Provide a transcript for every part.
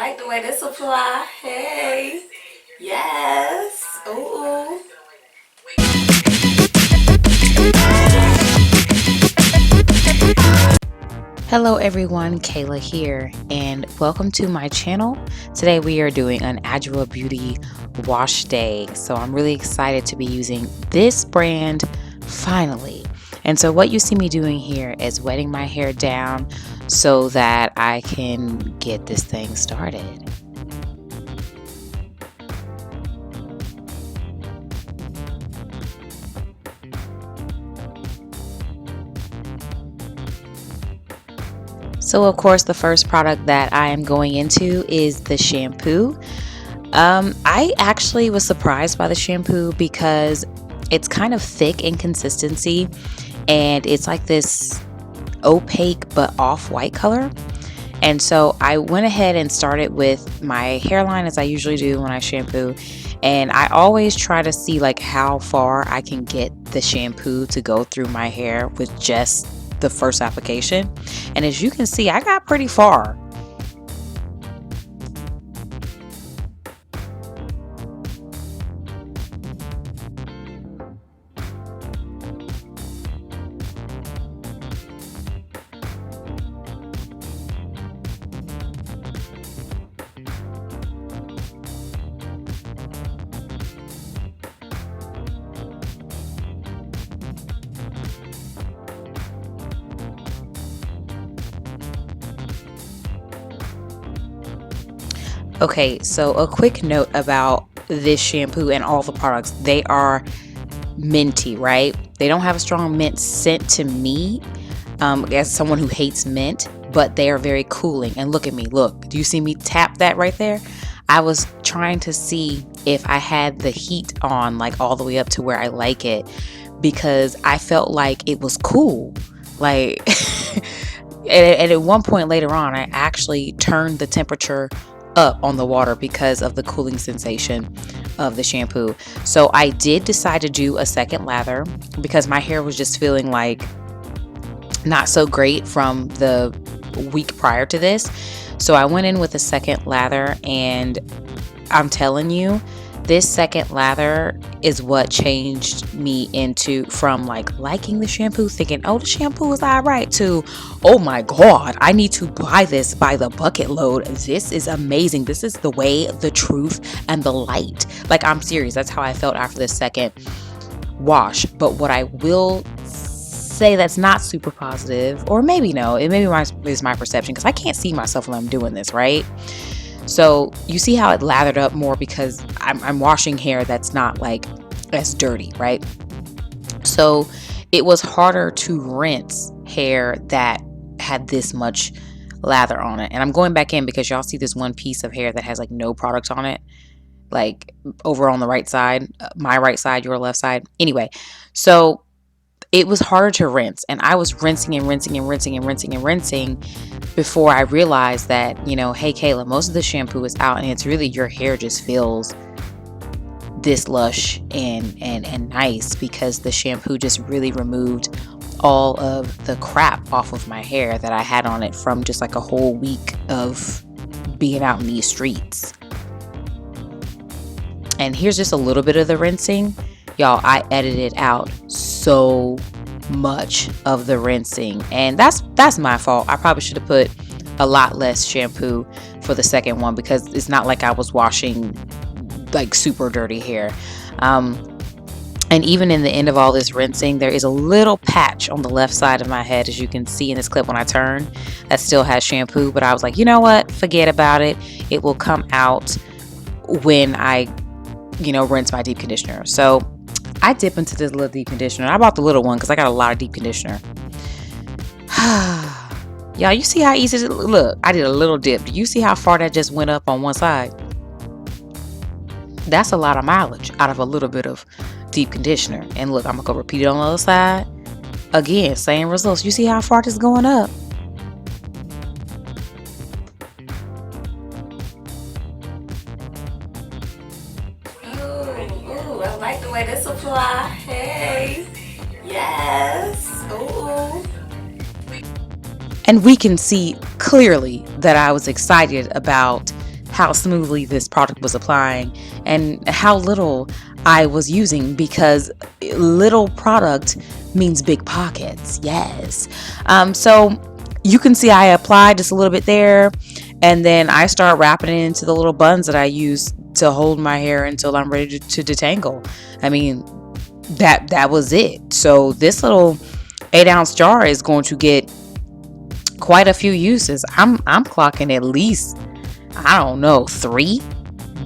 like the way this apply. Hey. Yes. Ooh. Hello everyone, Kayla here, and welcome to my channel. Today we are doing an Adwoa Beauty wash day, so I'm really excited to be using this brand finally. And so what you see me doing here is wetting my hair down so that I can get this thing started. So of course the first product that I am going into is the shampoo. I actually was surprised by the shampoo because it's kind of thick in consistency and it's like this opaque but off-white color. And so I went ahead and started with my hairline as I usually do when I shampoo. And I always try to see like how far I can get the shampoo to go through my hair with just the first application. And as you can see, I got pretty far. Okay, so a quick note about this shampoo and all the products. They are minty, right? They don't have a strong mint scent to me, as someone who hates mint, but they are very cooling. And look at me, look, do you see me tap that right there? I was trying to see if I had the heat on like all the way up to where I like it, because I felt like it was cool. Like, and at one point later on, I actually turned the temperature up on the water because of the cooling sensation of the shampoo. So I did decide to do a second lather because my hair was just feeling like not so great from the week prior to this. So I went in with a second lather, and I'm telling you, this second lather is what changed me into from like liking the shampoo, thinking, oh, the shampoo is all right, to, oh my God, I need to buy this by the bucket load. This is amazing. This is the way, the truth, and the light. Like, I'm serious. That's how I felt after the second wash. But what I will say that's not super positive, or maybe no, it maybe is my perception, because I can't see myself when I'm doing this, right? So you see how it lathered up more because I'm washing hair that's not like as dirty, right? So it was harder to rinse hair that had this much lather on it. And I'm going back in because y'all see this one piece of hair that has like no product on it, like over on the right side, my right side, your left side. Anyway, so it was harder to rinse, and I was rinsing and rinsing and rinsing and rinsing and rinsing before I realized that, you know, hey Kayla, most of the shampoo is out, and it's really your hair just feels this lush and nice because the shampoo just really removed all of the crap off of my hair that I had on it from just like a whole week of being out in these streets. And here's just a little bit of the rinsing. Y'all, I edited out so much of the rinsing, and that's my fault. I probably should have put a lot less shampoo for the second one because it's not like I was washing like super dirty hair. And even in the end of all this rinsing, there is a little patch on the left side of my head, as you can see in this clip when I turn, that still has shampoo. But I was like, you know what? Forget about it. It will come out when I, rinse my deep conditioner. So I dip into this little deep conditioner. I bought the little one because I got a lot of deep conditioner. Y'all, you see how easy it is? Look, I did a little dip. Do you see how far that just went up on one side? That's a lot of mileage out of a little bit of deep conditioner. And look, I'm going to go repeat it on the other side. Again, same results. You see how far this is going up? Ooh, I like the way this apply. Hey. Yes. Ooh. And we can see clearly that I was excited about how smoothly this product was applying and how little I was using, because little product means big pockets. Yes. So you can see I applied just a little bit there, and then I start wrapping it into the little buns that I use to hold my hair until I'm ready to detangle. I mean, that was it. So this little 8-ounce jar is going to get quite a few uses. I'm clocking at least, I don't know, 3,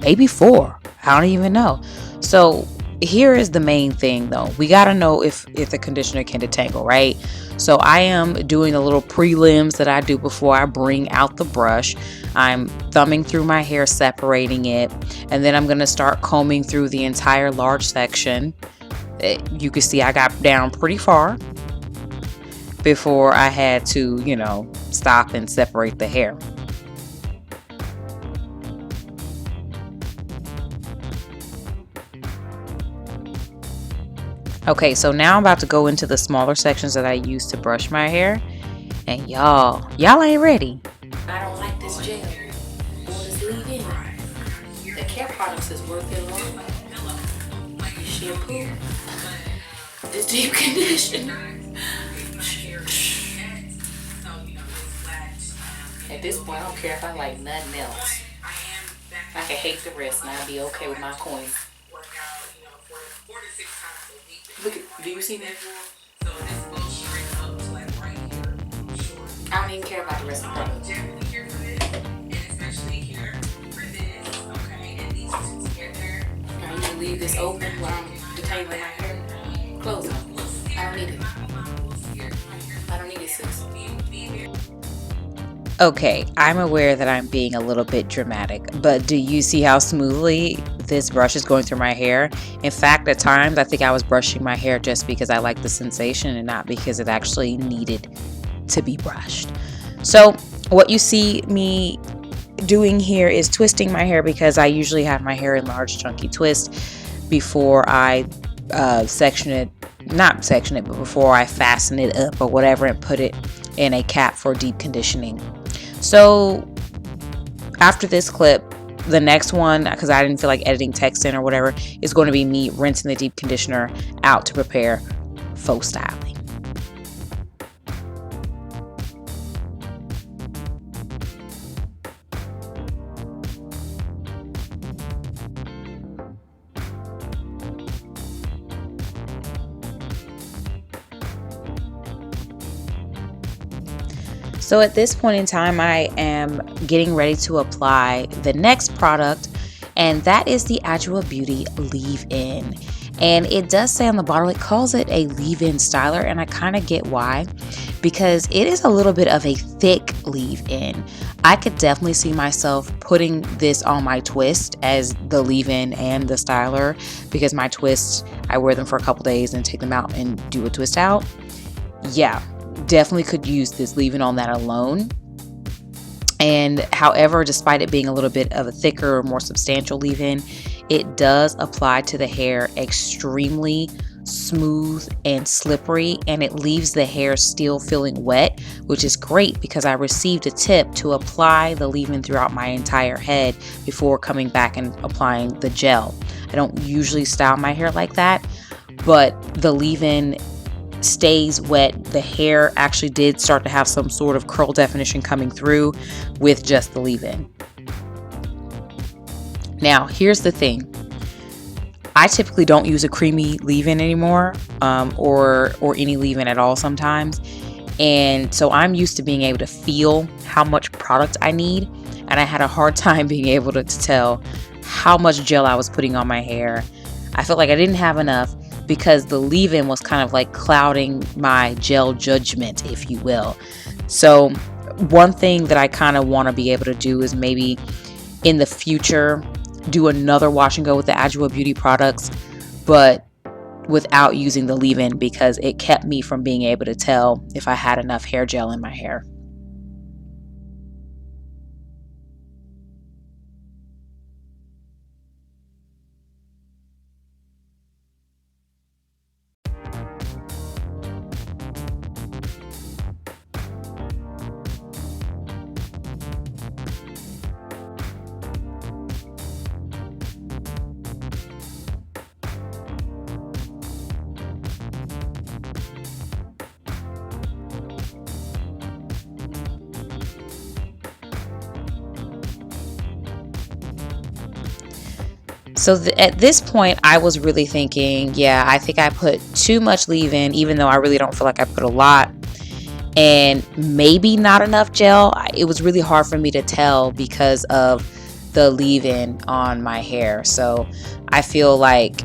maybe 4. I don't even know. So here is the main thing though. We got to know if the conditioner can detangle, right? So I am doing the little prelims that I do before I bring out the brush. I'm thumbing through my hair, separating it, and then I'm going to start combing through the entire large section. You can see I got down pretty far before I had to, stop and separate the hair. Okay, so now I'm about to go into the smaller sections that I use to brush my hair. And y'all ain't ready. I don't like this gel. Or this leave-in. The care products is worth it alone. Shampoo. This deep conditioner. At this point, I don't care if I like nothing else. I can hate the rest and I'll be okay with my coins. Look at, do you see that? I don't even care about the rest of the product. Now you can leave this open while I'm detangling my hair. Close it. I don't need it. I don't need it, sis. Okay, I'm aware that I'm being a little bit dramatic, but do you see how smoothly this brush is going through my hair? In fact, at times I think I was brushing my hair just because I like the sensation and not because it actually needed to be brushed. So what you see me doing here is twisting my hair, because I usually have my hair in large chunky twists before I not section it, but before I fasten it up or whatever and put it in a cap for deep conditioning. So after this clip, the next one, because I didn't feel like editing text in or whatever, is going to be me rinsing the deep conditioner out to prepare faux styling. So at this point in time, I am getting ready to apply the next product, and that is the Adwoa Beauty Leave-In. And it does say on the bottle, it calls it a leave-in styler, and I kind of get why, because it is a little bit of a thick leave-in. I could definitely see myself putting this on my twist as the leave-in and the styler, because my twists, I wear them for a couple days and take them out and do a twist out. Yeah, definitely could use this leave-in on that alone. And however, despite it being a little bit of a thicker, more substantial leave-in, it does apply to the hair extremely smooth and slippery, and it leaves the hair still feeling wet, which is great because I received a tip to apply the leave-in throughout my entire head before coming back and applying the gel. I don't usually style my hair like that, but the leave-in stays wet. The hair actually did start to have some sort of curl definition coming through with just the leave-in. Now, here's the thing. I typically don't use a creamy leave-in anymore, or any leave-in at all sometimes. And so I'm used to being able to feel how much product I need. And I had a hard time being able to tell how much gel I was putting on my hair. I felt like I didn't have enough because the leave-in was kind of like clouding my gel judgment, if you will. So one thing that I kind of want to be able to do is maybe in the future do another wash and go with the Adwoa Beauty products, but without using the leave-in, because it kept me from being able to tell if I had enough hair gel in my hair. So at this point, I was really thinking, yeah, I think I put too much leave-in, even though I really don't feel like I put a lot, and maybe not enough gel. It was really hard for me to tell because of the leave-in on my hair. So I feel like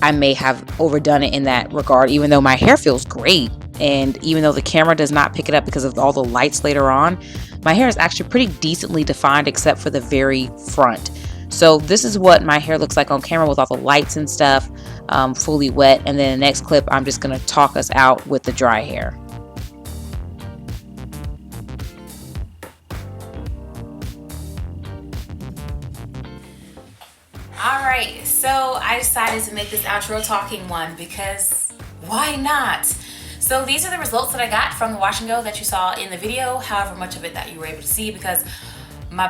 I may have overdone it in that regard, even though my hair feels great. And even though the camera does not pick it up because of all the lights later on, my hair is actually pretty decently defined except for the very front. So this is what my hair looks like on camera with all the lights and stuff, fully wet. And then the next clip, I'm just going to talk us out with the dry hair. Alright, so I decided to make this outro talking one because why not? So these are the results that I got from the wash and go that you saw in the video, however much of it that you were able to see, because my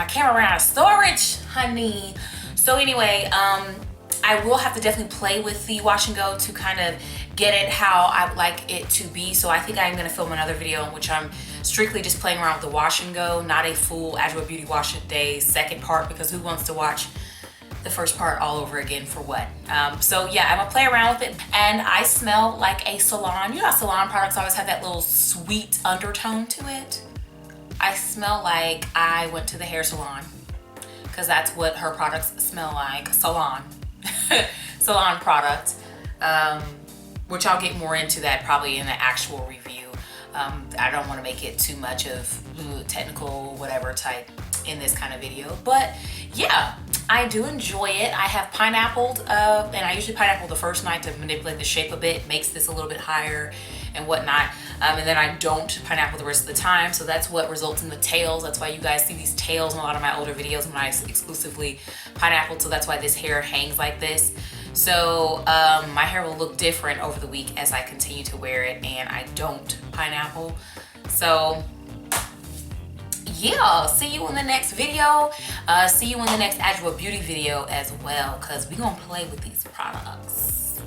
camera ran out of storage, honey. So anyway, I will have to definitely play with the wash and go to kind of get it how I would like it to be. So I think I'm going to film another video in which I'm strictly just playing around with the wash and go, not a full Adwoa Beauty Wash Day second part, because who wants to watch the first part all over again for what? So yeah, I'm gonna play around with it, and I smell like a salon. You know how salon products always have that little sweet undertone to it? I smell like I went to the hair salon, because that's what her products smell like. Salon. Salon product, which I'll get more into that probably in the actual review. I don't want to make it too much of technical whatever type in this kind of video, but yeah, I do enjoy it. I have pineappled, and I usually pineapple the first night to manipulate the shape a bit, makes this a little bit higher and whatnot, and then I don't pineapple the rest of the time, so that's what results in the tails. That's why you guys see these tails in a lot of my older videos when I exclusively pineappled, so that's why this hair hangs like this. So my hair will look different over the week as I continue to wear it and I don't pineapple. So yeah, see you in the next video. See you in the next Adwoa Beauty video as well, because we're gonna play with these products.